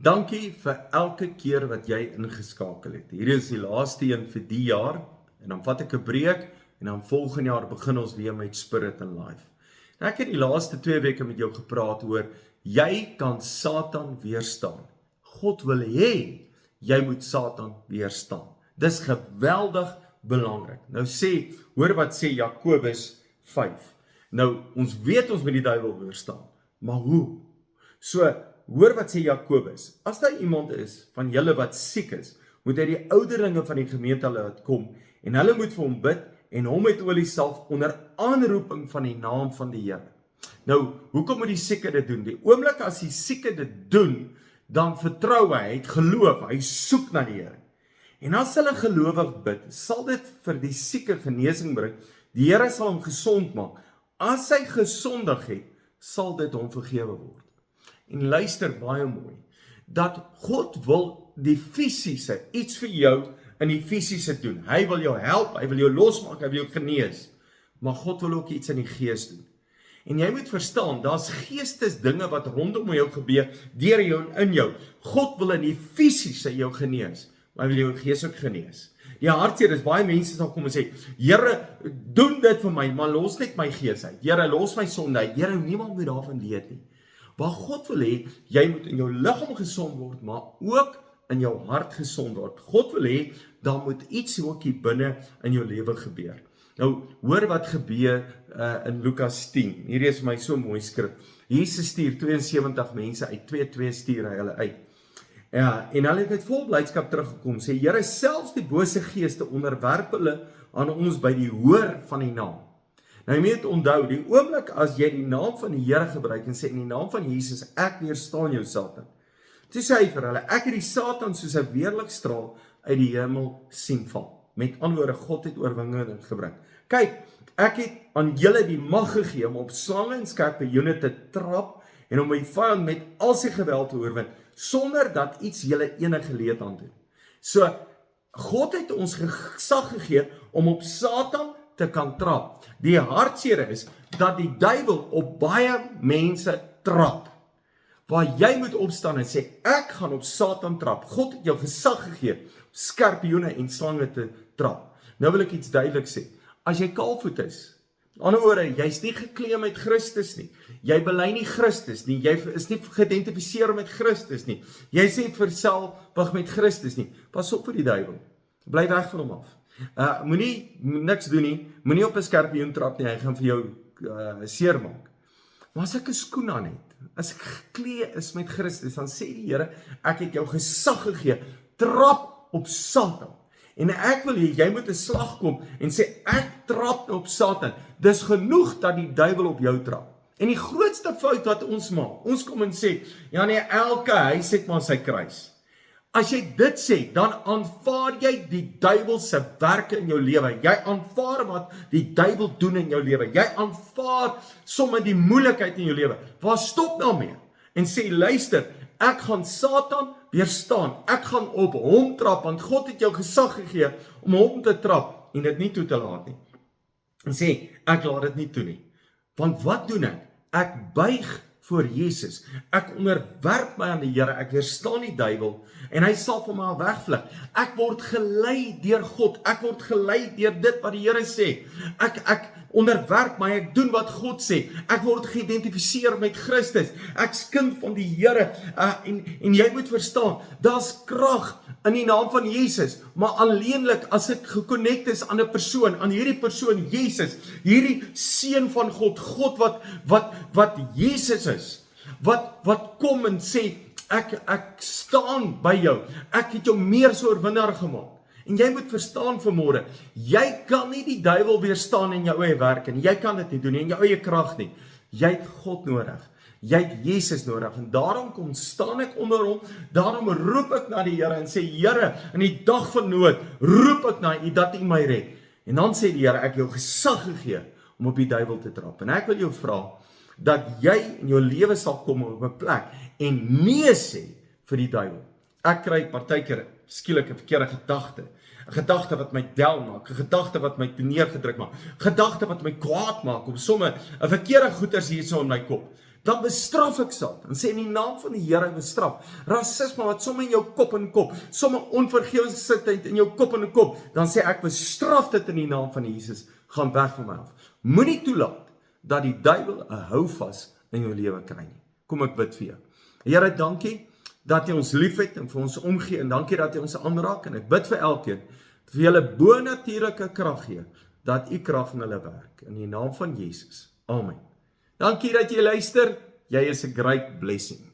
Dankie vir elke keer wat jy ingeskakel het. Hierdie is die laaste een vir die jaar en dan vat ek 'n breek en dan volgende jaar begin ons weer met Spirit and Life. En ek het die laaste 2 weke met jou gepraat oor jy kan Satan weerstaan. God wil hê jy moet Satan weerstaan. Dis geweldig belangrik. Nou hoor wat sê Jakobus 5. Nou ons weet ons moet die duiwel weerstaan, maar hoe? So hoor wat sê Jakobus, as daar iemand is van julle wat siek is, moet hy die ouderlinge van die gemeente laat kom, en hulle moet vir hom bid, en hom met olie salf onder aanroeping van die naam van die Here. Nou, hoekom moet die sieke dit doen? Die oomblik as die sieke dit doen, dan vertrou hy het geloof, hy soek na die Here. En as hulle gelowig bid, sal dit vir die sieke genesing bring, die Here sal hom gesond maak. As hy gesondig het, sal dit hom vergewe word. En luister baie mooi, dat God wil die fisiese, iets vir jou in die fisiese doen. Hy wil jou help, hy wil jou losmaak, hy wil jou genees. Maar God wil ook iets in die gees doen. En jy moet verstaan, daar's geestesdinge wat rondom jou gebeur, deur jou en in jou. God wil in die fisiese jou genees, maar hy wil jou gees ook genees. Die hartseer is, baie mense sal kom en sê, Here, doen dit vir my, maar los net my gees uit. Here, los my sonde uit. Here, niemand moet daarvan weet nie. Waar God wil hê, jy moet in jou liggaam gesond word, maar ook in jou hart gesond word. God wil hê, daar moet iets ook hier binne in jou lewe gebeur. Nou, hoor wat gebeur in Lukas 10. Hierdie is my so mooi skrif. Jesus stuur 72 mense uit, 2 stuur hy hulle uit. Ja, en hulle het met vol blydskap teruggekom, sê, Here, selfs die bose geeste onderwerp hulle aan ons by die hoor van die naam. Nou jy moet onthou, die oomblik as jy die naam van die Here gebruik en sê in die naam van Jesus, ek weerstaan jou Satan. Toe sê hy vir hulle, ek het die Satan soos 'n weerligstraal uit die hemel sien val. Met ander woorde, God het oorwinning gebring. Kyk, ek het aan julle die mag gegee om op slange en skorpioene te trap en om my vyand met al sy geweld te oorwin, sonder dat iets julle enige leed aan doen. So, God het ons gesag gegee om op Satan te kan trap. Die hartseer is, dat die duiwel op baie mense trap. Waar jy moet opstaan en sê, ek gaan op Satan trap. God het jou gesag gegee, skorpioene en slange te trap. Nou wil ek iets duidelik sê. As jy kaalvoet is, aan die ander woorde, jy's nie geklee met Christus nie. Jy bely nie Christus nie. Jy is nie geïdentifiseer met Christus nie. Jy sê verselwig met Christus nie. Pas op vir die duiwel. Bly weg van hom af. Moenie niks doen nie. Moenie op 'n skorpioen trap nie. Hy gaan vir jou seermaak. Maar as ek 'n skoen aan het, as ek geklee is met Christus, dan sê die Here, ek het jou gesag gegee. Trap op Satan. En ek wil hê, jy moet 'n slag kom en sê, ek trap op Satan. Dis genoeg dat die duiwel op jou trap. En die grootste fout wat ons maak, ons kom en sê, ja nee, elke huis het maar sy kruis. As jy dit sê, dan aanvaar jy die duiwel se werke in jou lewe. Jy aanvaar wat die duiwel doen in jou lewe. Jy aanvaar sommer die moeilikheid in jou lewe. Waar stop daarmee? En sê, luister, ek gaan Satan weerstaan. Ek gaan op hom trap, want God het jou gesag gegee om hom te trap en dit nie toe te laat nie. En sê, ek laat dit nie toe nie. Want wat doen ek? Ek buig voor Jesus. Ek onderwerp my aan die Here, ek weerstaan die duiwel en hy sal van my wegvlug. Ek word gelei deur God. Ek word gelei deur dit wat die Here sê. Ek onderwerp my, ek doen wat God sê. Ek word geïdentifiseer met Christus. Ek's kind van die Here. En jy moet verstaan, daar's krag in die naam van Jesus, maar alleenlik as ek gekonnekt is aan 'n persoon, aan hierdie persoon Jesus, hierdie seun van God, God wat Jesus is, wat kom en sê, ek staan by jou, ek het jou meer so oorwinnaar gemaak. En jy moet verstaan vanmôre, jy kan nie die duiwel weerstaan in jou eie werk en jy kan dit nie doen in jou eie krag nie. Jy het God nodig. Jy het Jesus nodig en daarom kom staan ek onder hom, daarom roep ek na die Here en sê, Here, in die dag van nood, roep ek na U dat U my red. En dan sê die Here, ek jou gesag gegee om op die duiwel te trap. En ek wil jou vra, dat jy in jou lewe sal kom op 'n plek en nee sê vir die duiwel. Ek kry partykeer skielik 'n verkeerde gedagte. 'n Gedagte wat my down maak, 'n gedagte wat my neergedruk maak, 'n gedagte wat my kwaad maak, om sommer 'n verkeerde goeters hierso in my kop. dan bestraf ek Satan. En sê in die naam van die Here bestraf. Rasisme wat sommer in jou kop en kop, sommer onvergewensgesindheid in jou kop en kop, dan sê ek bestraf dit in die naam van Jesus, gaan weg van my af. Moenie toelaat dat die duiwel 'n houvas in jou lewe kry nie. Kom ek bid vir jou. Here, dankie dat jy ons liefhet en vir ons omgee en dankie dat jy ons aanraak en ek bid vir elkeen vir julle bonatuurlike krag gee, dat u krag in hulle werk. In die naam van Jesus. Amen. Dankie dat jy luister. Jy is 'n great blessing.